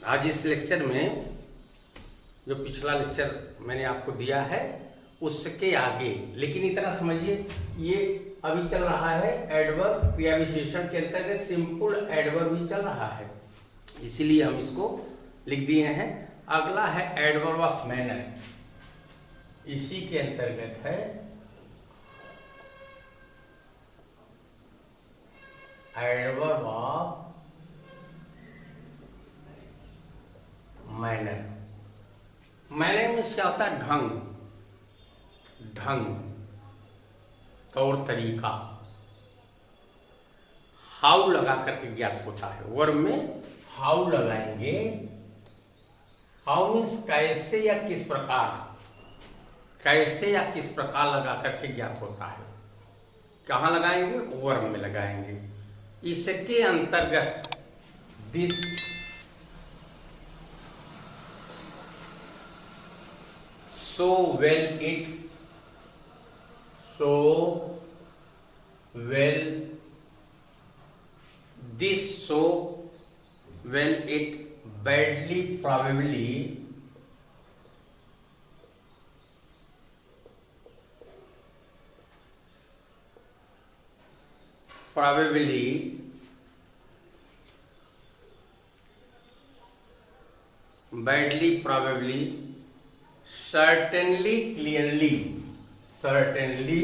आज इस लेक्चर में जो पिछला लेक्चर मैंने आपको दिया है उसके आगे, लेकिन इतना समझिए ये अभी चल रहा है एडवर्ब क्रिया विशेषण के अंतर्गत सिंपल एडवर्ब भी चल रहा है, इसीलिए हम इसको लिख दिए हैं। अगला है एडवर्ब ऑफ मैनर, इसी के अंतर्गत है एडवर्ब ऑफ मैनर। मैनर में क्या होता है? ढंग, ढंग, तौर तरीका। हाउ लगा करके ज्ञात होता है। वर्ब में हाउ लगाएंगे। हाउ मीन्स कैसे या किस प्रकार, कैसे या किस प्रकार लगा करके ज्ञात होता है। कहाँ लगाएंगे? वर्ब में लगाएंगे। इसके अंतर्गत this, so well it, so well this, so well it, badly, probably, probably, badly, probably, certainly, clearly, certainly,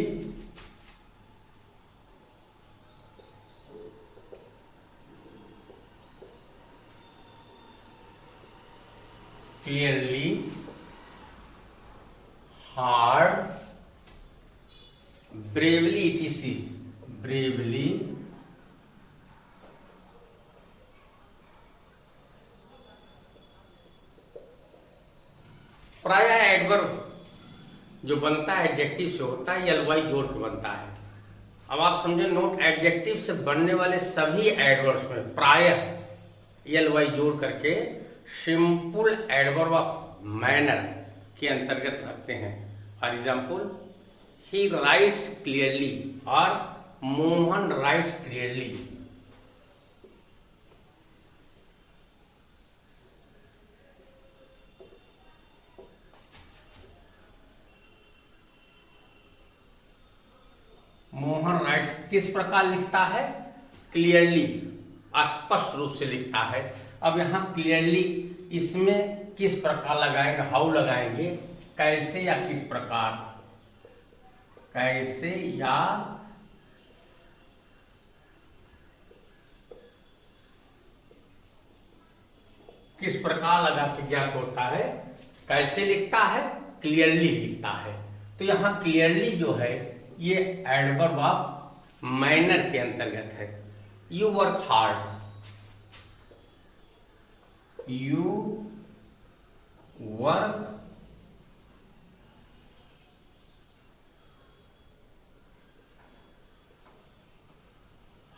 clearly, hard, bravely, etc. bravely, प्राय एडवर्ब जो बनता है एडजेक्टिव से होता है, एलवाई जोड़ के बनता है। अब आप समझे, नोट, एडजेक्टिव से बनने वाले सभी एडवर्ब्स में प्राय एलवाई जोड़ करके सिंपल एडवर्ब ऑफ मैनर के अंतर्गत रखते हैं। For example, he writes clearly और Mohan writes clearly. Mohan writes किस प्रकार लिखता है? क्लियरली, स्पष्ट रूप से लिखता है। अब यहाँ क्लियरली, इसमें किस प्रकार लगाएंगे? हाउ लगाएंगे। कैसे या किस प्रकार, कैसे या किस प्रकार लगा के ज्ञात होता है। कैसे लिखता है? क्लियरली लिखता है। तो यहाँ क्लियरली जो है ये एडवर्ब ऑफ मैनर के अंतर्गत है। You work hard, you work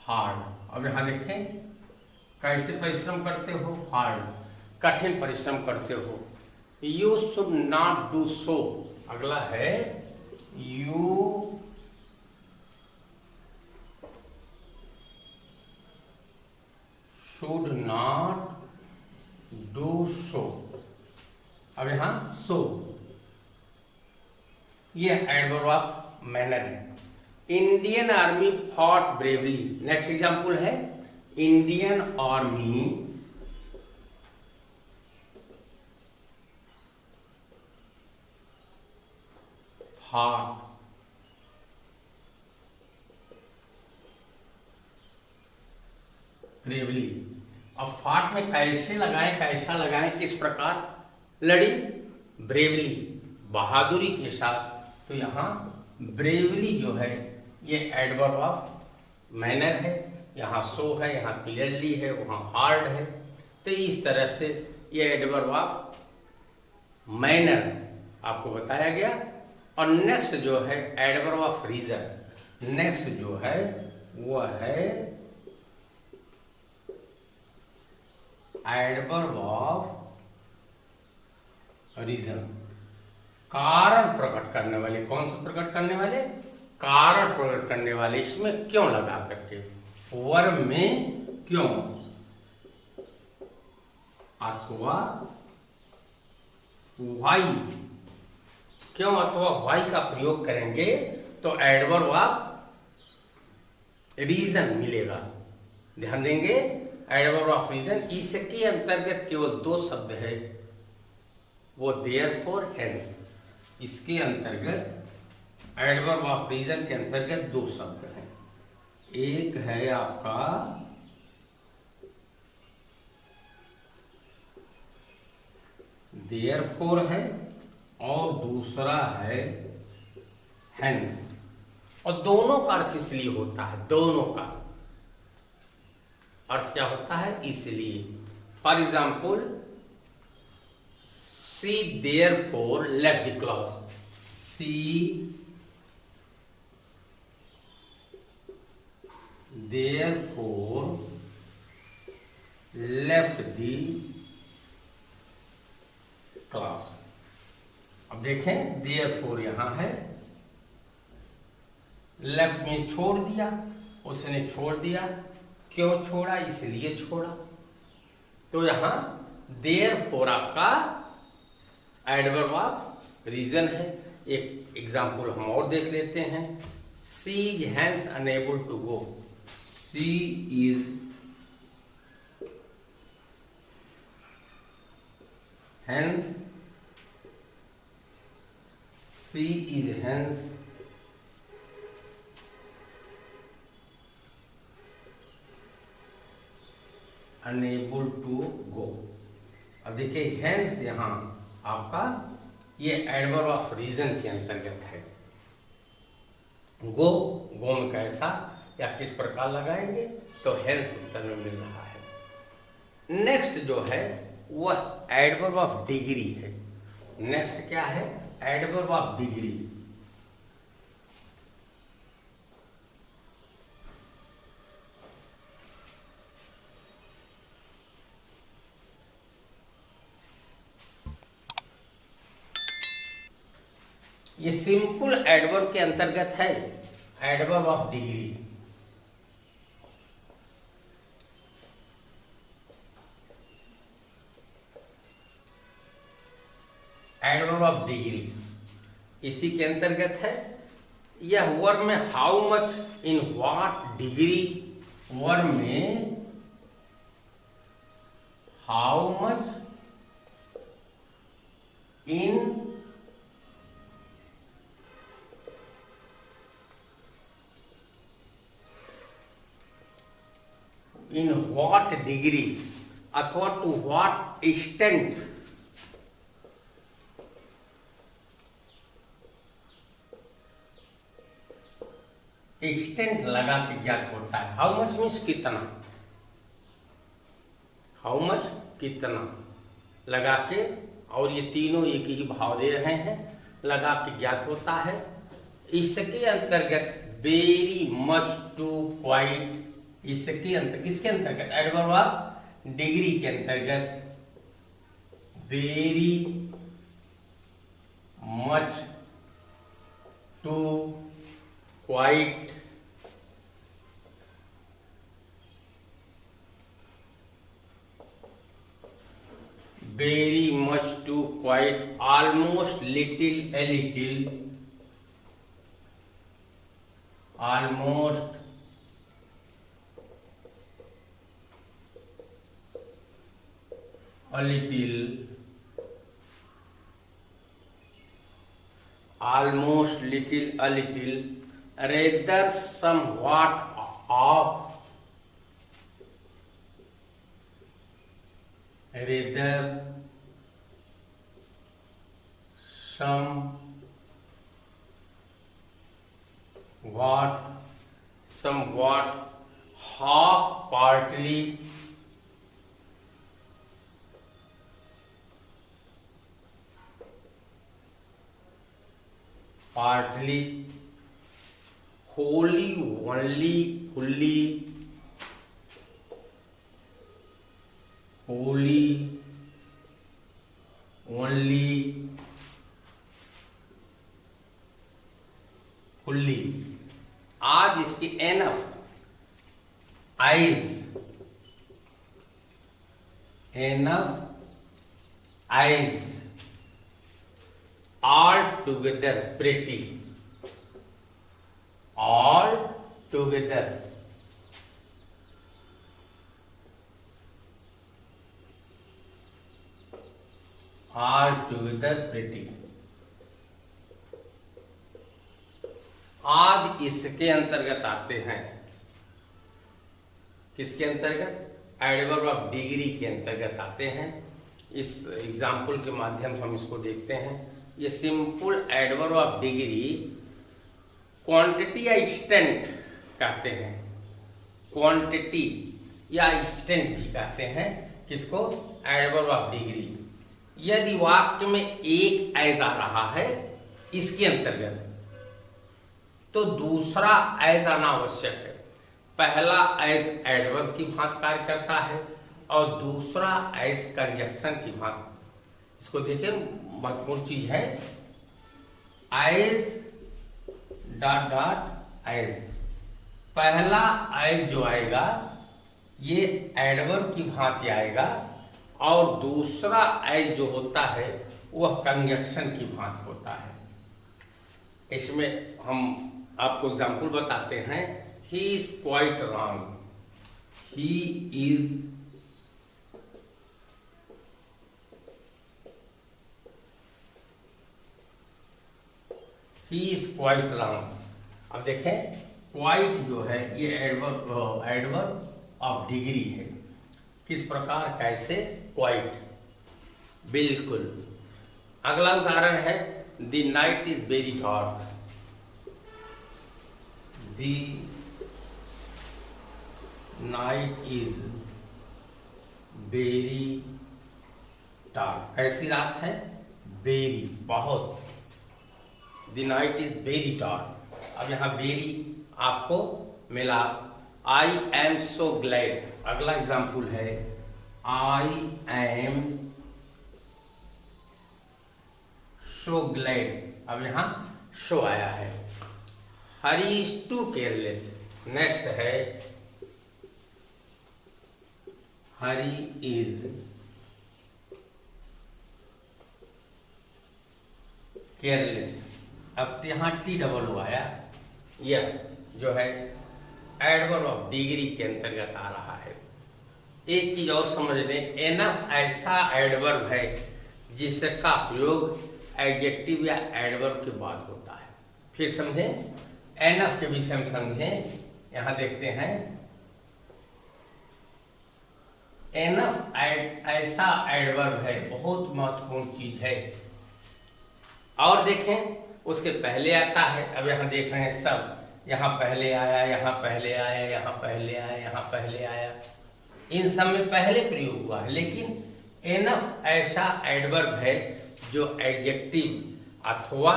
hard. अब यहां देखें, कैसे परिश्रम करते हो? हार्ड, कठिन परिश्रम करते हो। You should not do so. अगला है you should not do so। अब यहां so, ये एडवर्ब ऑफ मैनर है। Indian army fought bravely. Next example है इंडियन आर्मी फॉट ब्रेवली। अब फाट में कैसे लगाएं, कैसा लगाएं, किस प्रकार लड़ी? ब्रेवली, बहादुरी के साथ। तो यहाँ ब्रेवली जो है ये एडवर्ब ऑफ मैनर है। यहाँ सो है, यहाँ क्लियरली है, वहाँ हार्ड है। तो इस तरह से ये एडवर्ब ऑफ मैनर आपको बताया गया। और नेक्स्ट जो है एडवर्ब ऑफ रीजन। नेक्स्ट जो है वो है एडवर्ब ऑफ रीजन, कारण प्रकट करने वाले। कौन सा प्रकट करने वाले? कारण प्रकट करने वाले। इसमें क्यों लगा करके, वर्ब में क्यों। अथवा वाई। क्यों अथवा वाई का प्रयोग करेंगे तो एडवर्ब ऑफ रीजन मिलेगा। ध्यान देंगे, एडवर्ब ऑफ रीजन। इसके अंतर्गत केवल दो शब्द है, वो देयरफॉर, हेंस। इसके अंतर्गत एडवर्ब ऑफ रीजन के अंतर्गत दो शब्द हैं। एक है आपका देयरफॉर है और दूसरा है हेंस। और दोनों का अर्थ इसलिए होता है, दोनों का अर्थ क्या होता है, इसलिए। For example, she therefore left the class. She therefore left the class. अब देखें, देयरफॉर यहां है, लेफ्ट में छोड़ दिया, उसने छोड़ दिया। क्यों छोड़ा, इसलिए छोड़ा। तो यहां देयरफॉर आपका एडवर्ब ऑफ रीजन है। एक एग्जाम्पल हम और देख लेते हैं। She is hence unable to go. She is hence, she is hence unable to go. अब देखिए, हेंस यहां आपका ये एडवर्ब ऑफ रीजन के अंतर्गत है। गो, गो में कैसा या किस प्रकार लगाएंगे तो हेंस उत्तर में मिल रहा है। नेक्स्ट जो है वह एडवर्ब ऑफ डिग्री है। नेक्स्ट क्या है, एडवर्ब ऑफ डिग्री। ये सिंपल एडवर्ब के अंतर्गत है, adverb of degree. Adverb of degree इसी के अंतर्गत है। यह वर्ब में how much, in what degree. Verb में how much, in what degree अथवा टू व्हाट एक्सटेंट एक्सटेंट लगा के ज्ञात होता है। हाउ मच मीन्स कितना, हाउ मच कितना लगा के, और ये तीनों एक ही भाव दे रहे हैं, लगा के ज्ञात होता है। इसके अंतर्गत वेरी मच, टू, क्वाइट। इसके अंतर्गत, किसके अंतर्गत, एडवर्ब ऑफ डिग्री के अंतर्गत very much, too, quite, very much, too, quite, almost, little, a little, almost, a little, almost, little, a little, rather, somewhat of, rather, somewhat, half, partly, partly, wholly, only, fully, wholly, only, fully। आज इसकी enough, eyes, enough, eyes all together pretty, all together pretty। आदि इसके अंतर्गत आते हैं। किसके अंतर्गत? Adverb of degree के अंतर्गत आते हैं। इस एग्जाम्पल के माध्यम से हम इसको देखते हैं। ये simple adverb of degree quantity या एक्सटेंट कहते हैं, क्वांटिटी या एक्सटेंट भी कहते हैं। किसको? Adverb of degree. यदि वाक्य में एक एज आ रहा है इसके अंतर्गत, तो दूसरा एज आना आवश्यक है। पहला एज एडवर्ब की भांति कार्य करता है और दूसरा एज कंजक्शन की भांति। इसको देखिए, महत्वपूर्ण चीज है। एज डॉट डॉट एज, पहला एज जो आएगा ये एडवर्ब की भांति आएगा और दूसरा एज जो होता है वह कंजक्शन की भांति होता है। इसमें हम आपको एग्जाम्पल बताते हैं। He is quite wrong, he is quite wrong. अब देखें, क्वाइट जो है ये एडवर्ब ऑफ डिग्री है। किस प्रकार, कैसे? क्वाइट, बिल्कुल। अगला उदाहरण है, the night is very dark, the night is very dark. कैसी रात है? वेरी, बहुत। The night is very dark. अब यहाँ वेरी आपको मिला। I am so glad. अगला एग्जाम्पल है, आई एम सो ग्लैड। अब यहाँ शो आया है। हरी इज टू केयरलेस। नेक्स्ट है, हरी इज केयरलेस। अब यहाँ टी डबल ओ आया। यह जो है एडवर्ब ऑफ डिग्री के अंतर्गत आ रहा है। एक चीज और समझ लें, एनफ ऐसा एडवर्ब है जिसका प्रयोग एडजेक्टिव या एडवर्ब के बाद होता है। फिर समझें, एनफ के विषय में समझें। यहां देखते हैं, एनफ ऐसा एडवर्ब है, बहुत महत्वपूर्ण चीज है। और देखें, उसके पहले आता है। अब यहां देख रहे हैं सब, यहाँ पहले आया, यहाँ पहले आया, यहाँ पहले आया, यहाँ पहले आया, इन सब में पहले प्रयोग हुआ है। लेकिन एनफ ऐसा एडवर्ब है जो एडजेक्टिव अथवा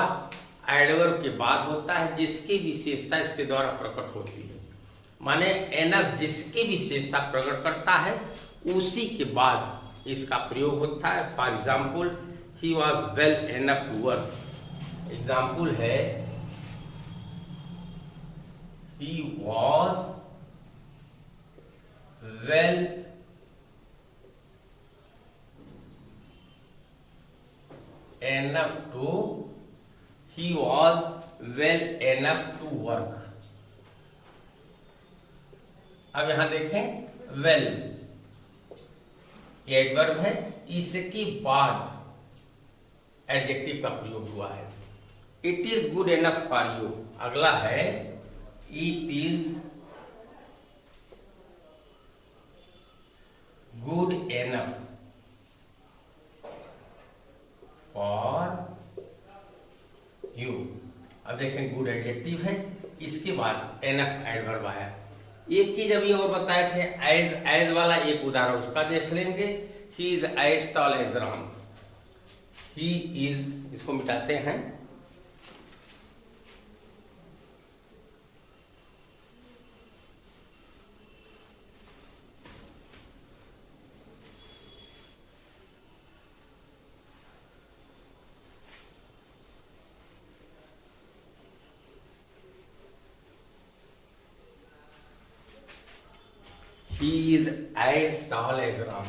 एडवर्ब के बाद होता है, जिसकी विशेषता इसके द्वारा प्रकट होती है। माने एनफ जिसकी विशेषता प्रकट करता है उसी के बाद इसका प्रयोग होता है। For example, he was well enough to work. Example है, he was well enough to work। अब यहां देखें, वेल एडवर्ब है, इसके बाद एडजेक्टिव का प्रयोग हुआ है। It is good enough for you. अगला है, it is good enough for you। अब देखें, गुड एडजेक्टिव है, इसके बाद एनफ एडवर्ब आया। एक चीज अभी और बताए थे, एज वाला एक उदाहरण उसका देख लेंगे। He is as tall as Ram. He is, इसको मिटाते हैं, he is as tall as Ram।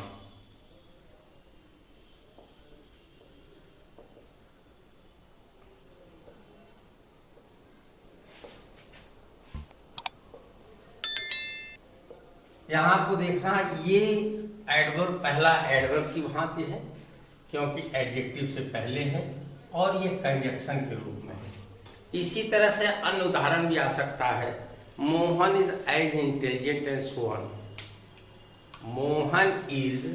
यहाँ आपको देखना ये एडवर्ब, पहला एडवर्ब की भांति है क्योंकि एडजेक्टिव से पहले है और ये कंजक्शन के रूप में है। इसी तरह से अन्य उदाहरण भी आ सकता है, Mohan is as intelligent and so on. Mohan is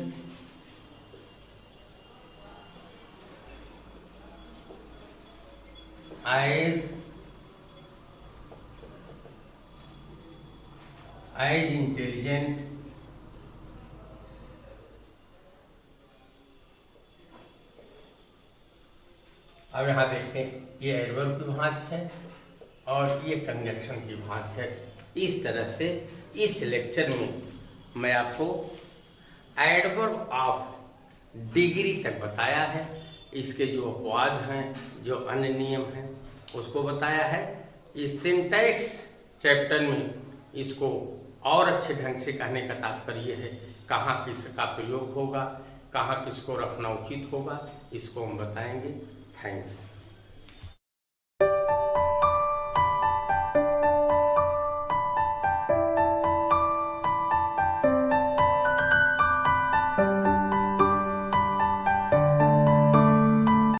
as intelligent अब यहां देखें, ये एडवर्ब की भांत है और ये कंजक्शन की भांत है। इस तरह से इस लेक्चर में मैं आपको एडवर्ब ऑफ डिग्री तक बताया है, इसके जो अपवाद हैं, जो अन्य नियम हैं उसको बताया है। इस सिंटैक्स चैप्टर में इसको और अच्छे ढंग से कहने का तात्पर्य है, कहाँ किसका प्रयोग होगा, कहाँ किसको रखना उचित होगा, इसको हम बताएंगे। थैंक्स।